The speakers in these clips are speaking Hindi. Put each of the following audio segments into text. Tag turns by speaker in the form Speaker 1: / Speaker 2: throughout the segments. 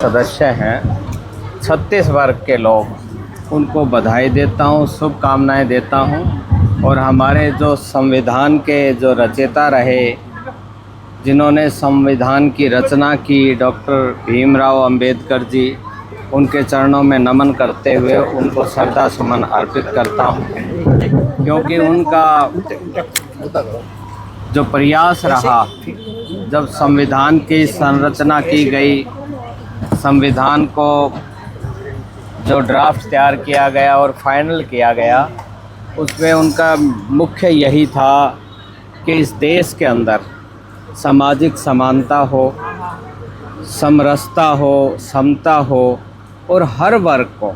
Speaker 1: सदस्य हैं 36 वर्ग के लोग, उनको बधाई देता हूँ, शुभकामनाएं देता हूँ। और हमारे जो संविधान के जो रचयिता रहे, जिन्होंने संविधान की रचना की, डॉक्टर भीमराव अंबेडकर जी, उनके चरणों में नमन करते हुए उनको श्रद्धा सुमन अर्पित करता हूँ, क्योंकि उनका जो प्रयास रहा, जब संविधान की संरचना की गई, संविधान को जो ड्राफ्ट तैयार किया गया और फाइनल किया गया, उसमें उनका मुख्य यही था कि इस देश के अंदर सामाजिक समानता हो, समरसता हो, समता हो और हर वर्ग को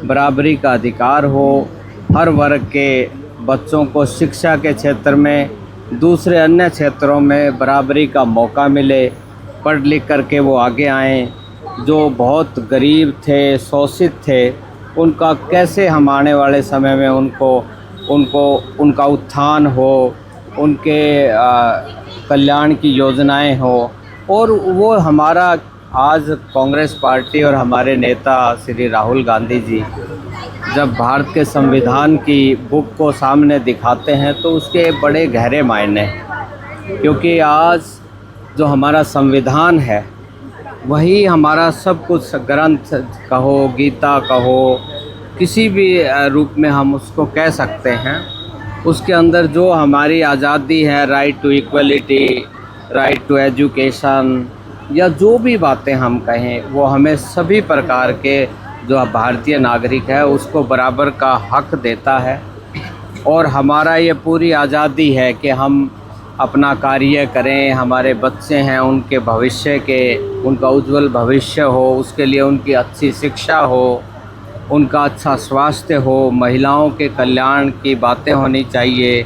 Speaker 1: बराबरी का अधिकार हो। हर वर्ग के बच्चों को शिक्षा के क्षेत्र में, दूसरे अन्य क्षेत्रों में बराबरी का मौका मिले, पढ़ लिख करके वो आगे आएँ। जो बहुत गरीब थे, शोषित थे, उनका कैसे हम आने वाले समय में उनका उत्थान हो, उनके कल्याण की योजनाएं हो। और वो हमारा आज कांग्रेस पार्टी और हमारे नेता श्री राहुल गांधी जी जब भारत के संविधान की बुक को सामने दिखाते हैं तो उसके बड़े गहरे मायने हैं, क्योंकि आज जो हमारा संविधान है वही हमारा सब कुछ, ग्रंथ कहो, गीता कहो, किसी भी रूप में हम उसको कह सकते हैं। उसके अंदर जो हमारी आज़ादी है, right to equality, right to education, या जो भी बातें हम कहें, वो हमें सभी प्रकार के जो भारतीय नागरिक है उसको बराबर का हक देता है। और हमारा ये पूरी आज़ादी है कि हम अपना कार्य करें, हमारे बच्चे हैं उनके भविष्य के, उनका उज्जवल भविष्य हो, उसके लिए उनकी अच्छी शिक्षा हो, उनका अच्छा स्वास्थ्य हो, महिलाओं के कल्याण की बातें होनी चाहिए।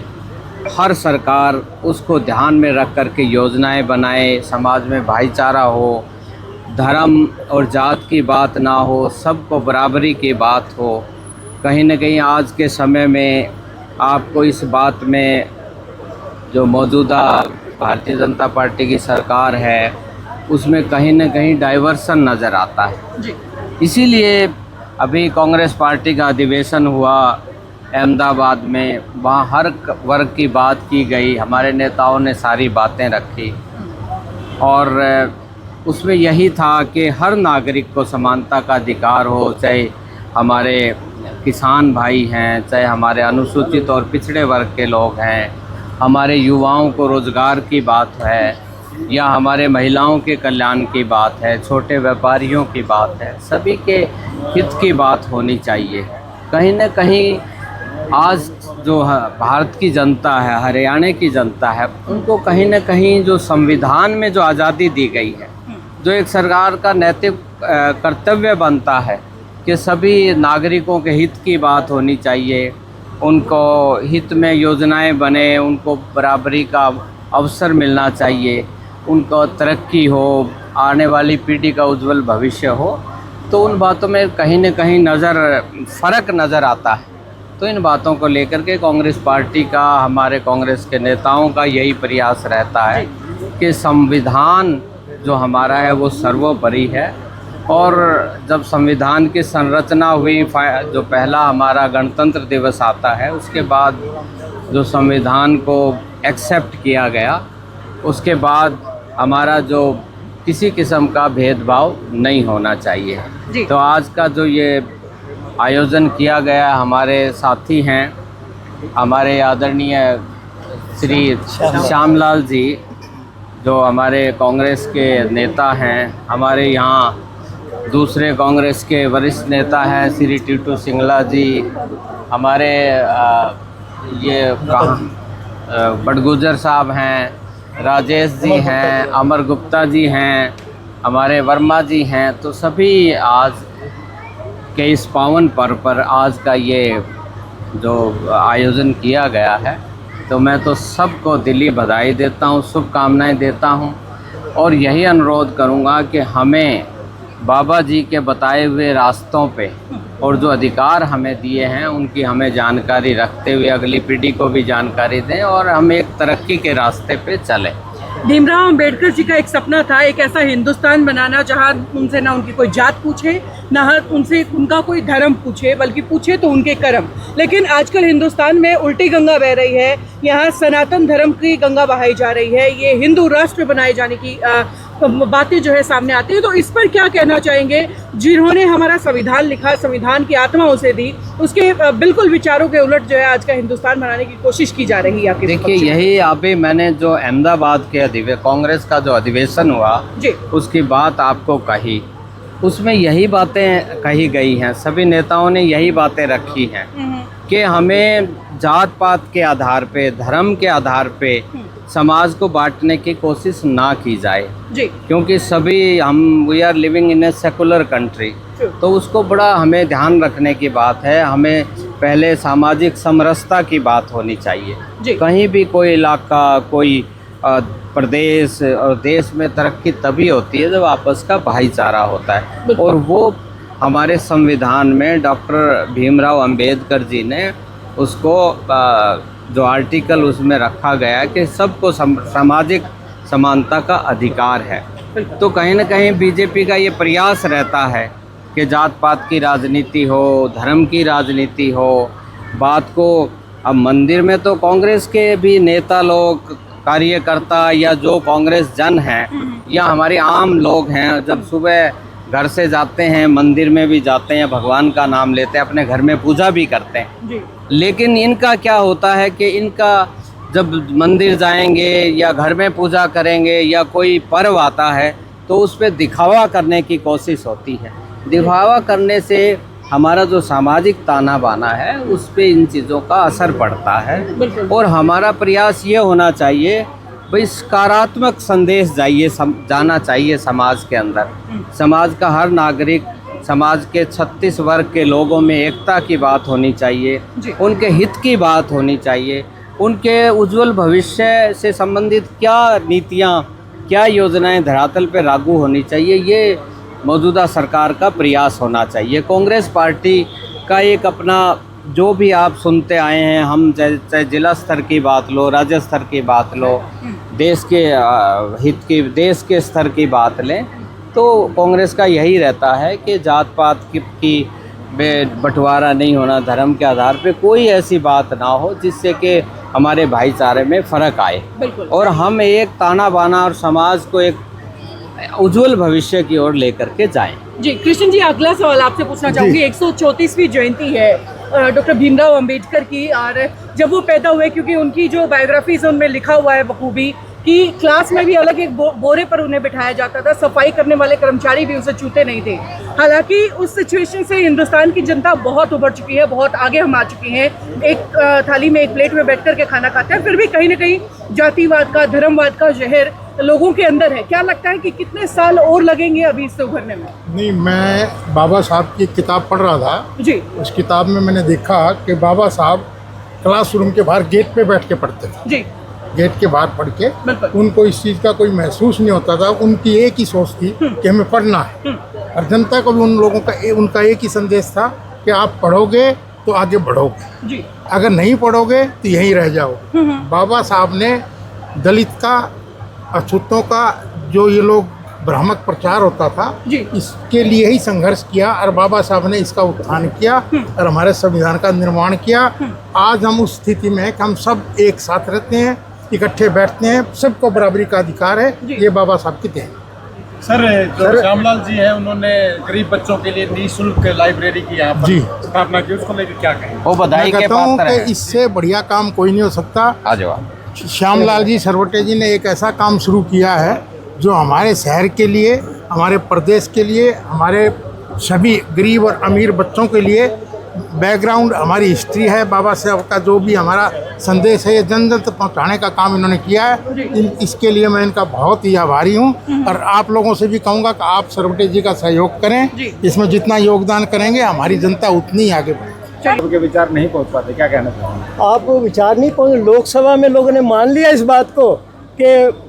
Speaker 1: हर सरकार उसको ध्यान में रख कर के योजनाएं बनाए, समाज में भाईचारा हो, धर्म और जात की बात ना हो, सबको बराबरी की बात हो। कहीं न कहीं आज के समय में आपको इस बात में जो मौजूदा भारतीय जनता पार्टी की सरकार है उसमें कहीं न कहीं डाइवर्सन नज़र आता है। इसीलिए अभी कांग्रेस पार्टी का अधिवेशन हुआ अहमदाबाद में, वहाँ हर वर्ग की बात की गई, हमारे नेताओं ने सारी बातें रखी और उसमें यही था कि हर नागरिक को समानता का अधिकार हो, चाहे हमारे किसान भाई हैं, चाहे हमारे अनुसूचित और पिछड़े वर्ग के लोग हैं, हमारे युवाओं को रोज़गार की बात है, या हमारे महिलाओं के कल्याण की बात है, छोटे व्यापारियों की बात है, सभी के हित की बात होनी चाहिए। कहीं न कहीं आज जो भारत की जनता है, हरियाणा की जनता है, उनको कहीं न कहीं जो संविधान में जो आज़ादी दी गई है, जो एक सरकार का नैतिक कर्तव्य बनता है कि सभी नागरिकों के हित की बात होनी चाहिए, उनको हित में योजनाएं बने, उनको बराबरी का अवसर मिलना चाहिए, उनको तरक्की हो, आने वाली पीढ़ी का उज्जवल भविष्य हो, तो उन बातों में कहीं न कहीं फ़र्क नज़र आता है। तो इन बातों को लेकर के कांग्रेस पार्टी का, हमारे कांग्रेस के नेताओं का यही प्रयास रहता है कि संविधान जो हमारा है वो सर्वोपरि है। और जब संविधान की संरचना हुई, जो पहला हमारा गणतंत्र दिवस आता है, उसके बाद जो संविधान को एक्सेप्ट किया गया, उसके बाद हमारा जो किसी किस्म का भेदभाव नहीं होना चाहिए। तो आज का जो ये आयोजन किया गया, हमारे साथी हैं हमारे आदरणीय श्री श्यामलाल जी, जो हमारे कांग्रेस के नेता हैं, हमारे यहाँ दूसरे कांग्रेस के वरिष्ठ नेता हैं श्री टीटू सिंगला जी, हमारे ये बड़गुजर साहब हैं, राजेश जी हैं, अमर गुप्ता जी हैं, हमारे वर्मा जी हैं। तो सभी आज के इस पावन पर्व पर आज का ये जो आयोजन किया गया है, तो मैं तो सबको दिली बधाई देता हूँ, शुभकामनाएं देता हूँ। और यही अनुरोध करूँगा कि हमें बाबा जी के बताए हुए रास्तों पे और जो अधिकार हमें दिए हैं उनकी हमें जानकारी रखते हुए अगली पीढ़ी को भी जानकारी दें और हम एक तरक्की के रास्ते पे चलें।
Speaker 2: भीमराव अंबेडकर जी का एक सपना था, एक ऐसा हिंदुस्तान बनाना जहां उनसे ना उनकी कोई जात पूछे, ना उनसे उनका कोई धर्म पूछे, बल्कि पूछे तो उनके कर्म। लेकिन आजकल हिंदुस्तान में उल्टी गंगा बह रही है, यहाँ सनातन धर्म की गंगा बहाई जा रही है, ये हिंदू राष्ट्र बनाए जाने की बातें जो है सामने आती है। तो इस पर क्या कहना चाहेंगे, जिन्होंने हमारा संविधान लिखा, संविधान की आत्मा उसे दी, उसके बिल्कुल विचारों के उलट जो है आज का हिंदुस्तान बनाने की कोशिश की जा रही है।
Speaker 1: देखिए, यही अभी मैंने जो अहमदाबाद के कांग्रेस का जो अधिवेशन हुआ जी, उसकी बात आपको कही, उसमें यही बातें कही गई हैं, सभी नेताओं ने यही बातें रखी हैं कि हमें जात पात के आधार पे, धर्म के आधार पे समाज को बांटने की कोशिश ना की जाए जी, क्योंकि सभी we are living in a secular country, तो उसको बड़ा हमें ध्यान रखने की बात है। हमें पहले सामाजिक समरसता की बात होनी चाहिए जी। कहीं भी कोई इलाका, कोई प्रदेश और देश में तरक्की तभी होती है जब आपस का भाईचारा होता है, और वो हमारे संविधान में डॉक्टर भीमराव अंबेडकर जी ने उसको जो आर्टिकल उसमें रखा गया है कि सबको सामाजिक समानता का अधिकार है। तो कहीं ना कहीं बीजेपी का ये प्रयास रहता है कि जात पात की राजनीति हो, धर्म की राजनीति हो, बात को अब मंदिर में तो कांग्रेस के भी नेता लोग, कार्यकर्ता या जो कांग्रेस जन हैं या हमारे आम लोग हैं, जब सुबह घर से जाते हैं, मंदिर में भी जाते हैं, भगवान का नाम लेते हैं, अपने घर में पूजा भी करते हैं जी। लेकिन इनका क्या होता है कि इनका जब मंदिर जाएंगे या घर में पूजा करेंगे या कोई पर्व आता है तो उस पर दिखावा करने की कोशिश होती है। दिखावा करने से हमारा जो सामाजिक ताना बाना है उस पे इन चीज़ों का असर पड़ता है, और हमारा प्रयास ये होना चाहिए भाई सकारात्मक संदेश जाना चाहिए समाज के अंदर। समाज का हर नागरिक, समाज के 36 वर्ग के लोगों में एकता की बात होनी चाहिए, उनके हित की बात होनी चाहिए, उनके उज्जवल भविष्य से संबंधित क्या नीतियाँ, क्या योजनाएं धरातल पर लागू होनी चाहिए, ये मौजूदा सरकार का प्रयास होना चाहिए। कांग्रेस पार्टी का एक अपना जो भी आप सुनते आए हैं, हम चाहे जिला स्तर की बात लो, राज्य स्तर की बात लो, देश के हित की, देश के स्तर की बात लें, तो कांग्रेस का यही रहता है कि जात पात की बंटवारा नहीं होना, धर्म के आधार पे कोई ऐसी बात ना हो जिससे कि हमारे भाईचारे में फ़र्क आए, और हम एक ताना बाना और समाज को एक उज्जवल भविष्य की ओर लेकर के जाएं।
Speaker 2: जी कृष्ण जी, अगला सवाल आपसे पूछना चाहूँगी। 134वीं जयंती है डॉक्टर भीमराव अंबेडकर की, और जब वो पैदा हुए, क्योंकि उनकी जो बायोग्राफी है उनमें लिखा हुआ है बखूबी कि क्लास में भी अलग एक बोरे पर उन्हें बिठाया जाता था, सफाई करने वाले कर्मचारी भी उसे छूते नहीं थे। हालांकि उस सिचुएशन से हिंदुस्तान की जनता बहुत उभर चुकी है, बहुत आगे हम आ चुके हैं, एक थाली में एक प्लेट में बैठ कर के खाना खाते हैं, फिर भी कहीं ना कहीं जातिवाद का, धर्मवाद का जहर लोगों के अंदर है। क्या लगता है कि कितने साल और लगेंगे अभी इससे उभरने में?
Speaker 3: नहीं, मैं बाबा साहब की किताब पढ़ रहा था जी। उस किताब में मैंने देखा कि बाबा साहब क्लासरूम के बाहर गेट पे बैठ के पढ़ते थे जी। गेट के बाहर पढ़ के उनको इस चीज़ का कोई महसूस नहीं होता था। उनकी एक ही सोच थी कि हमें पढ़ना है, और जनता को भी उन लोगों का उनका एक ही संदेश था कि आप पढ़ोगे तो आगे बढ़ोगे जी, अगर नहीं पढ़ोगे तो यहीं रह जाओगे। बाबा साहब ने दलित का, अछूतों का, जो ये लोग भ्रामक प्रचार होता था जी, इसके लिए ही संघर्ष किया, और बाबा साहब ने इसका उत्थान किया और हमारे संविधान का निर्माण किया। आज हम उस स्थिति में हैं कि हम सब एक साथ रहते हैं, इकट्ठे बैठते हैं, सबको बराबरी का अधिकार है, ये बाबा साहब की देन।
Speaker 4: सर, जो श्यामलाल जी हैं, उन्होंने गरीब बच्चों के लिए निःशुल्क लाइब्रेरी की यहाँ पर स्थापना की, उसको लेकर क्या कहें?
Speaker 1: वो बधाई के पात्र हैं।
Speaker 3: इससे बढ़िया काम कोई नहीं हो सकता। श्यामलाल जी सरवटे जी ने एक ऐसा काम शुरू किया है जो हमारे शहर के लिए, हमारे प्रदेश के लिए, हमारे सभी गरीब और अमीर बच्चों के लिए बैकग्राउंड, हमारी हिस्ट्री है, बाबा साहब का जो भी हमारा संदेश है, ये जन जन तक पहुँचाने का काम इन्होंने किया है। इसके लिए मैं इनका बहुत ही आभारी हूँ, और आप लोगों से भी कहूँगा कि आप सरवटे जी का सहयोग करें। इसमें जितना योगदान करेंगे हमारी जनता उतनी ही आगे बढ़ेगी।
Speaker 4: आपके विचार नहीं पहुँच पाते, क्या कहना चाहेंगे?
Speaker 5: आप विचार नहीं पहुँच, लोकसभा में लोगों ने मान लिया इस बात को कि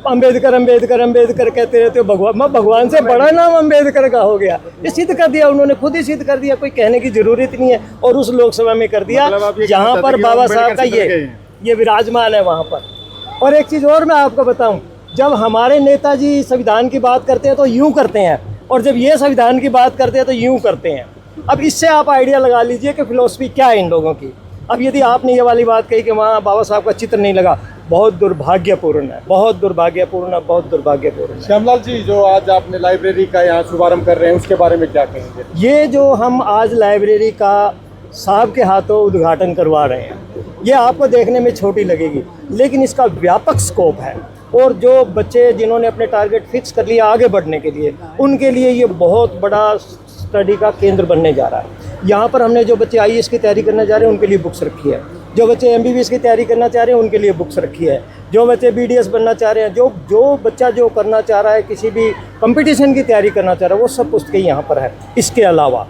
Speaker 5: अंबेडकर अंबेडकर अंबेडकर कहते रहते हो, भगवान से बड़ा नाम अंबेडकर का हो गया। ये सिद्ध कर दिया उन्होंने, खुद ही सिद्ध कर दिया, कोई कहने की जरूरत नहीं है, और उस लोकसभा में कर दिया जहाँ पर बाबा साहब का ये विराजमान है वहाँ पर। और एक चीज़ और मैं आपको बताऊँ, जब हमारे नेताजी संविधान की बात करते हैं तो यूं करते हैं, और जब ये संविधान की बात करते हैं तो यूं करते हैं। अब इससे आप आइडिया लगा लीजिए कि फिलॉसफी क्या है इन लोगों की। अब यदि आपने ये वाली बात कही कि वहाँ बाबा साहब का चित्र नहीं लगा, बहुत दुर्भाग्यपूर्ण है, बहुत दुर्भाग्यपूर्ण है, बहुत दुर्भाग्यपूर्ण है।
Speaker 4: श्यामलाल जी, जो आज आपने लाइब्रेरी का यहाँ शुभारंभ कर रहे हैं, उसके बारे में क्या कहेंगे?
Speaker 5: ये जो हम आज लाइब्रेरी का साहब के हाथों उद्घाटन करवा रहे हैं, ये आपको देखने में छोटी लगेगी, लेकिन इसका व्यापक स्कोप है। और जो बच्चे जिन्होंने अपने टारगेट फिक्स कर लिया आगे बढ़ने के लिए, उनके लिए ये बहुत बड़ा स्टडी का केंद्र बनने जा रहा है। यहाँ पर हमने जो बच्चे IAS की तैयारी करने जा रहे हैं उनके लिए बुक्स रखी है, जो बच्चे MBBS की तैयारी करना चाह रहे हैं उनके लिए बुक्स रखी है, जो बच्चे BDS बनना चाह रहे हैं, जो बच्चा जो करना चाह रहा है, किसी भी कंपटीशन की तैयारी करना चाह रहा है, वो सब पुस्तकें यहाँ पर है। इसके अलावा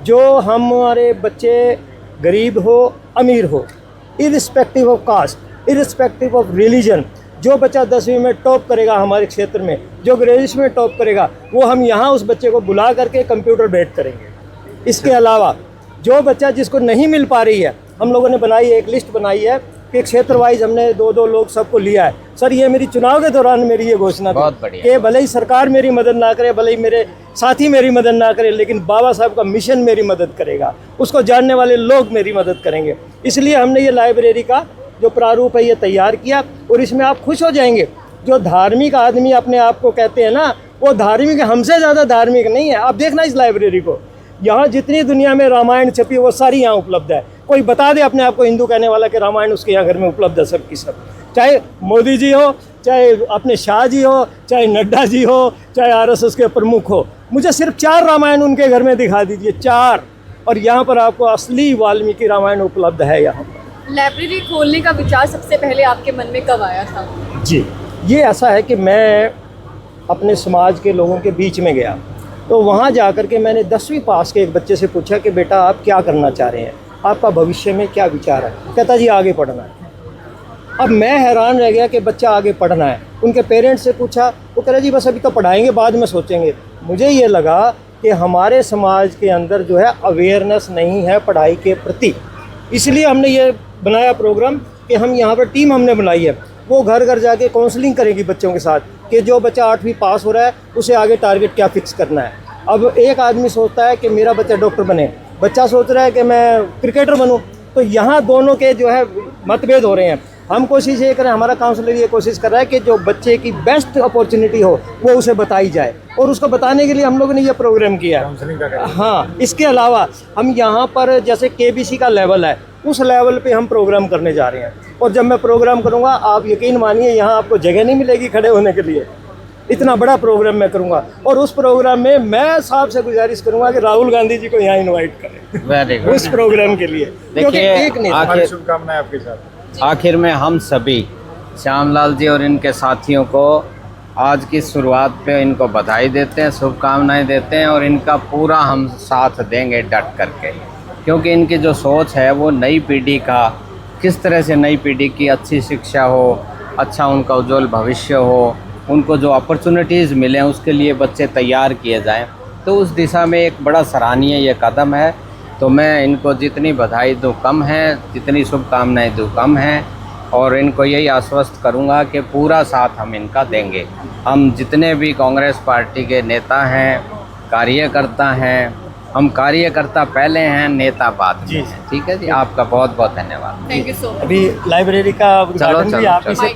Speaker 5: जो हमारे बच्चे गरीब हो अमीर हो, irrespective of caste, irrespective of religion, जो बच्चा 10वीं में टॉप करेगा हमारे क्षेत्र में, जो ग्रेजुएशन में टॉप करेगा, वो हम यहाँ उस बच्चे को बुला करके कंप्यूटर भेंट करेंगे। इसके अलावा जो बच्चा जिसको नहीं मिल पा रही है, हम लोगों ने बनाई है, एक लिस्ट बनाई है कि क्षेत्र वाइज हमने 2-2 लोग सबको लिया है। सर, ये मेरी चुनाव के दौरान मेरी ये घोषणा थी कि भले ही सरकार मेरी मदद ना करे, भले ही मेरे साथी मेरी मदद ना करे, लेकिन बाबा साहब का मिशन मेरी मदद करेगा, उसको जानने वाले लोग मेरी मदद करेंगे। इसलिए हमने ये लाइब्रेरी का जो प्रारूप है ये तैयार किया, और इसमें आप खुश हो जाएंगे। जो धार्मिक आदमी अपने आप को कहते हैं ना, वो धार्मिक हमसे ज़्यादा धार्मिक नहीं है। आप देखना इस लाइब्रेरी को, यहाँ जितनी दुनिया में रामायण छपी वो सारी यहाँ उपलब्ध है। कोई बता दे अपने आप को हिंदू कहने वाला कि रामायण उसके यहाँ घर में उपलब्ध है, सब की सब। चाहे मोदी जी हो, चाहे अपने शाह जी हो, चाहे नड्डा जी हो, चाहे RSS के प्रमुख हो, मुझे सिर्फ 4 रामायण उनके घर में दिखा दीजिए, 4। और यहाँ पर आपको असली वाल्मीकि रामायण उपलब्ध है यहाँ पर।
Speaker 6: लाइब्रेरी खोलने का विचार सबसे पहले आपके मन में कब आया था?
Speaker 5: जी, ये ऐसा है कि मैं अपने समाज के लोगों के बीच में गया, तो वहाँ जा कर के मैंने 10वीं पास के एक बच्चे से पूछा कि बेटा आप क्या करना चाह रहे हैं, आपका भविष्य में क्या विचार है? कहता जी आगे पढ़ना है। अब मैं हैरान रह गया कि बच्चा आगे पढ़ना है। उनके पेरेंट्स से पूछा, वो कह रहे जी बस अभी तो पढ़ाएंगे, बाद में सोचेंगे। मुझे ये लगा कि हमारे समाज के अंदर जो है अवेयरनेस नहीं है पढ़ाई के प्रति, इसलिए हमने ये बनाया प्रोग्राम कि हम यहाँ पर टीम हमने बनाई है, वो घर घर जाके काउंसलिंग करेगी बच्चों के साथ कि जो बच्चा 8वीं पास हो रहा है उसे आगे टारगेट क्या फिक्स करना है। अब एक आदमी सोचता है कि मेरा बच्चा डॉक्टर बने, बच्चा सोच रहा है कि मैं क्रिकेटर बनूं, तो यहाँ दोनों के जो है मतभेद हो रहे हैं। हम कोशिश ये करें, हमारा काउंसलर ये कोशिश कर रहा है कि जो बच्चे की बेस्ट अपॉर्चुनिटी हो वो उसे बताई जाए, और उसको बताने के लिए हम लोगों ने ये प्रोग्राम किया है। हाँ, इसके अलावा हम यहाँ पर जैसे KBC का लेवल है, उस लेवल पे हम प्रोग्राम करने जा रहे हैं। और जब मैं प्रोग्राम करूँगा, आप यकीन मानिए यहाँ आपको जगह नहीं मिलेगी खड़े होने के लिए, इतना बड़ा प्रोग्राम मैं करूँगा। और उस प्रोग्राम में मैं साहब से गुजारिश करूँगा कि राहुल गांधी जी को यहाँ इनवाइट करें
Speaker 1: वेरी गुड
Speaker 5: उस प्रोग्राम के लिए।
Speaker 1: देखिए,
Speaker 4: शुभकामनाएं आपके साथ।
Speaker 1: आखिर में हम सभी श्यामलाल जी और इनके साथियों को आज की शुरुआत पे इनको बधाई देते हैं, शुभकामनाएं देते हैं, और इनका पूरा हम साथ देंगे डट करके, क्योंकि इनकी जो सोच है वो नई पीढ़ी का, किस तरह से नई पीढ़ी की अच्छी शिक्षा हो, अच्छा उनका उज्जवल भविष्य हो, उनको जो अपॉर्चुनिटीज़ मिलें उसके लिए बच्चे तैयार किए जाएं, तो उस दिशा में एक बड़ा सराहनीय ये कदम है। तो मैं इनको जितनी बधाई दूँ कम है, जितनी शुभकामनाएं दूँ कम हैं, और इनको यही आश्वस्त करूँगा कि पूरा साथ हम इनका देंगे। हम जितने भी कांग्रेस पार्टी के नेता हैं, कार्यकर्ता हैं, हम कार्यकर्ता पहले हैं, नेता बाद में। ठीक है जी, आपका बहुत बहुत धन्यवाद।
Speaker 6: Thank you so much.
Speaker 5: अभी लाइब्रेरी का उद्घाटन भी आप ही से